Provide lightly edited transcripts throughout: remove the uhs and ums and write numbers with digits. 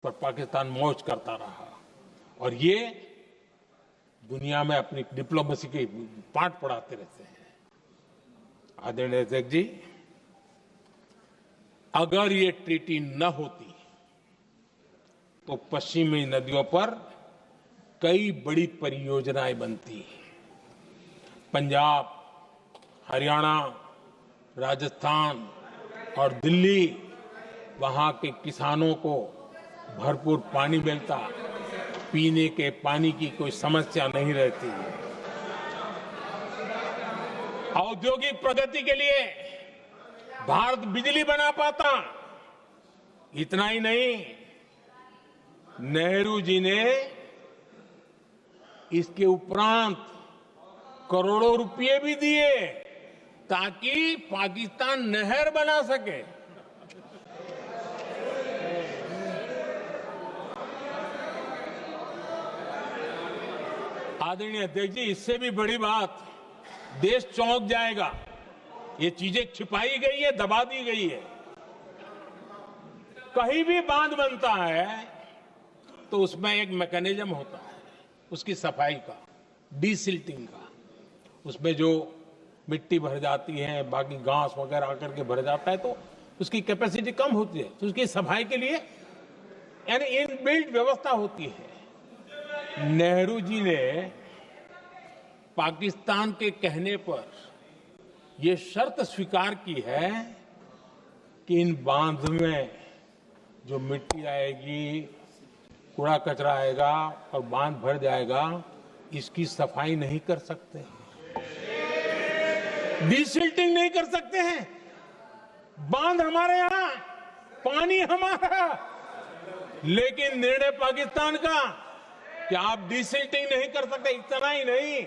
पर पाकिस्तान मौज करता रहा और ये दुनिया में अपनी डिप्लोमेसी के पाठ पढ़ाते रहते हैं। आदरणीय अध्यक्ष जी, अगर ये ट्रीटी न होती तो पश्चिमी नदियों पर कई बड़ी परियोजनाएं बनती। पंजाब, हरियाणा, राजस्थान और दिल्ली, वहां के किसानों को भरपूर पानी मिलता, पीने के पानी की कोई समस्या नहीं रहती। औद्योगिक प्रगति के लिए भारत बिजली बना पाता। इतना ही नहीं, नेहरू जी ने इसके उपरांत करोड़ों रुपए भी दिए ताकि पाकिस्तान नहर बना सके। आदरणीय अध्यक्ष जी, इससे भी बड़ी बात, देश चौंक जाएगा। ये चीजें छिपाई गई है, दबा दी गई है। कहीं भी बांध बनता है तो उसमें एक मैकेनिज्म होता है उसकी सफाई का, डीसिल्टिंग का। उसमें जो मिट्टी भर जाती है, बाकी घास वगैरह आकर के भर जाता है तो उसकी कैपेसिटी कम होती है, तो उसकी सफाई के लिए यानी इनबिल्ट व्यवस्था होती है। नेहरू जी ने पाकिस्तान के कहने पर यह शर्त स्वीकार की है कि इन बांध में जो मिट्टी आएगी, कूड़ा कचरा आएगा और बांध भर जाएगा, इसकी सफाई नहीं कर सकते, डीसिल्टिंग नहीं कर सकते हैं। बांध हमारे यहां, पानी हमारा, लेकिन निर्णय पाकिस्तान का कि आप डीसिल्टिंग नहीं कर सकते। इतना ही नहीं,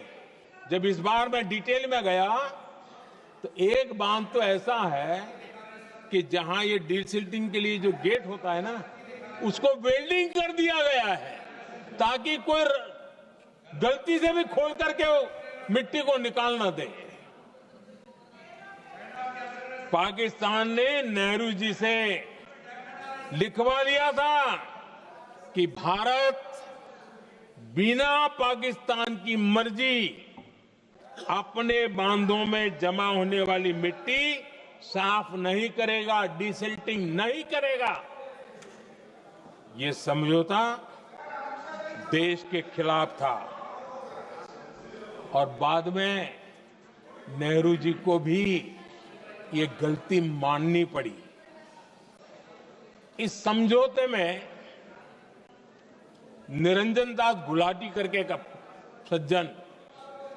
जब इस बार मैं डिटेल में गया तो एक बांध तो ऐसा है कि जहां ये डीसिल्टिंग के लिए जो गेट होता है ना, उसको वेल्डिंग कर दिया गया है ताकि कोई गलती से भी खोल करके वो मिट्टी को निकाल ना दे। पाकिस्तान ने नेहरू जी से लिखवा लिया था कि भारत बिना पाकिस्तान की मर्जी अपने बांधों में जमा होने वाली मिट्टी साफ नहीं करेगा, डीसिल्टिंग नहीं करेगा। ये समझौता देश के खिलाफ था और बाद में नेहरू जी को भी ये गलती माननी पड़ी। इस समझौते में निरंजन दास गुलाटी करके एक सज्जन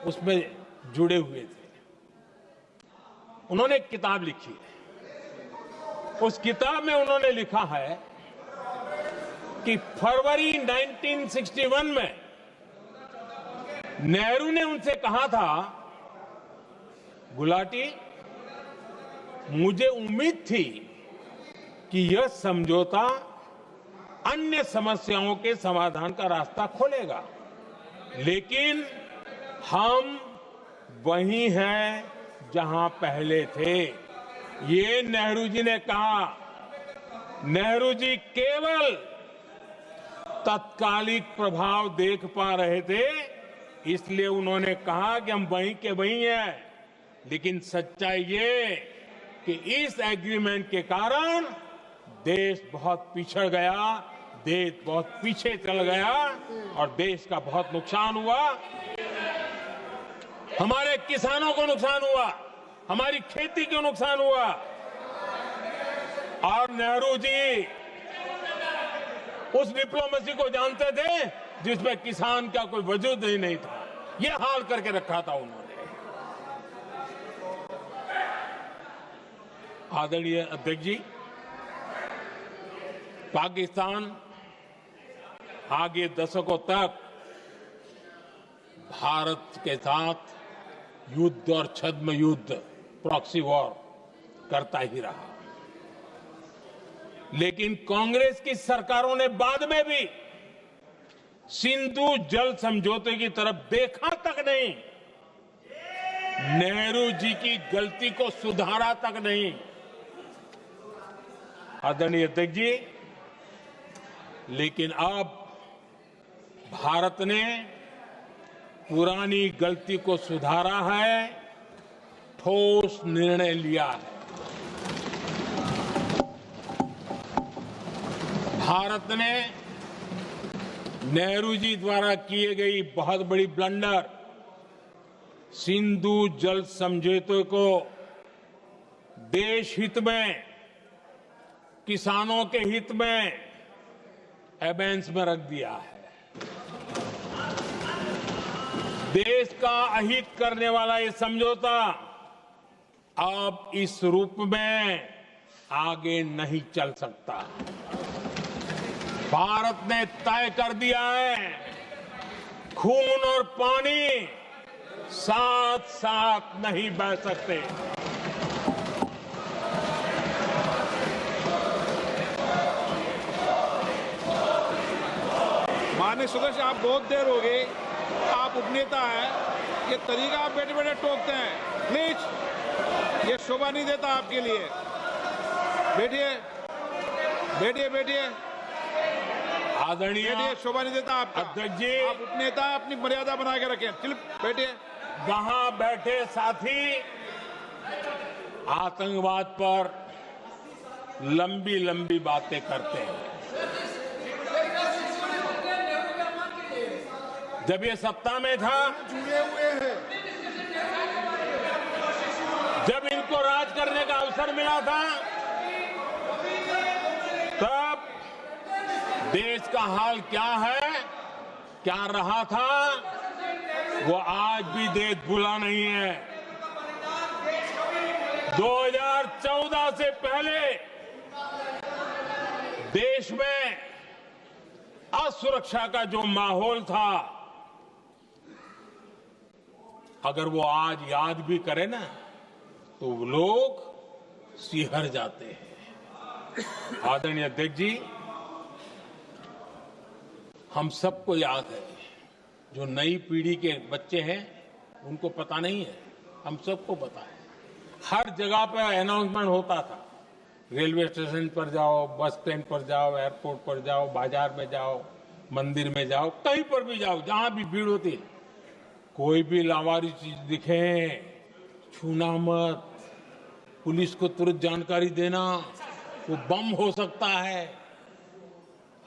उसमें जुड़े हुए थे। उन्होंने एक किताब लिखी है। उस किताब में उन्होंने लिखा है कि फरवरी 1961 में नेहरू ने उनसे कहा था, गुलाटी, मुझे उम्मीद थी कि यह समझौता अन्य समस्याओं के समाधान का रास्ता खोलेगा, लेकिन हम वहीं हैं जहां पहले थे। ये नेहरू जी ने कहा। नेहरू जी केवल तत्कालिक प्रभाव देख पा रहे थे, इसलिए उन्होंने कहा कि हम वहीं के वहीं हैं, लेकिन सच्चाई ये कि इस एग्रीमेंट के कारण देश बहुत पिछड़ गया, देश बहुत पीछे चल गया और देश का बहुत नुकसान हुआ। हमारे किसानों को नुकसान हुआ, हमारी खेती को नुकसान हुआ। और नेहरू जी उस डिप्लोमेसी को जानते थे जिसमें किसान का कोई वजूद ही नहीं था। यह हाल करके रखा था उन्होंने। आदरणीय अध्यक्ष जी, पाकिस्तान आगे दशकों तक भारत के साथ युद्ध और छद्म युद्ध, प्रॉक्सी वॉर करता ही रहा, लेकिन कांग्रेस की सरकारों ने बाद में भी सिंधु जल समझौते की तरफ देखा तक नहीं, नेहरू जी की गलती को सुधारा तक नहीं। आदरणीय अध्यक्ष जी, लेकिन अब भारत ने पुरानी गलती को सुधारा है, ठोस निर्णय लिया है। भारत ने नेहरू जी द्वारा किए गई बहुत बड़ी ब्लंडर सिंधु जल समझौते को देश हित में, किसानों के हित में एबेंस में रख दिया है। देश का अहित करने वाला ये समझौता अब इस रूप में आगे नहीं चल सकता। भारत ने तय कर दिया है, खून और पानी साथ साथ नहीं बह सकते। माननीय सदस्य, आप बहुत देर हो गई, आप उपनेता हैं, ये तरीका आप बैठे बैठे टोकते हैं, प्लीज, ये शोभा नहीं देता आपके लिए। बैठिए बैठिए बैठिए आदरणीय, बैठिए, शोभा नहीं देता आपका। अध्यक्ष जी, आप उपनेता हैं, अपनी मर्यादा बना के रखें। चलिए बैठिए। वहां बैठे साथी आतंकवाद पर लंबी लंबी बातें करते हैं। जब ये सत्ता में था, जुड़े हुए हैं, जब इनको राज करने का अवसर मिला था, तब देश का हाल क्या है, क्या रहा था, वो आज भी देश भूला नहीं है। 2014 से पहले देश में असुरक्षा का जो माहौल था, अगर वो आज याद भी करे ना, तो लोग सिहर जाते हैं। आदरणीय अध्यक्ष जी, हम सबको याद है, जो नई पीढ़ी के बच्चे हैं उनको पता नहीं है, हम सबको पता है। हर जगह पर अनाउंसमेंट होता था, रेलवे स्टेशन पर जाओ, बस स्टैंड पर जाओ, एयरपोर्ट पर जाओ, बाजार में जाओ, मंदिर में जाओ, कहीं पर भी जाओ, जहां भी भीड़ होती है, कोई भी लावारिस चीज दिखे छूना मत, पुलिस को तुरंत जानकारी देना, वो बम हो सकता है।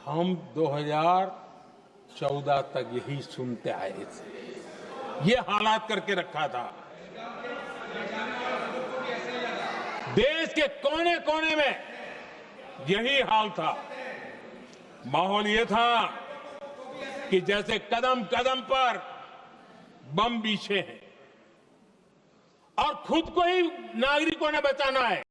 हम 2014 तक यही सुनते आए थे, ये हालात करके रखा था। देश के कोने कोने में यही हाल था। माहौल ये था कि जैसे कदम कदम पर बम बिछे हैं और खुद को ही नागरिकों ने बचाना है।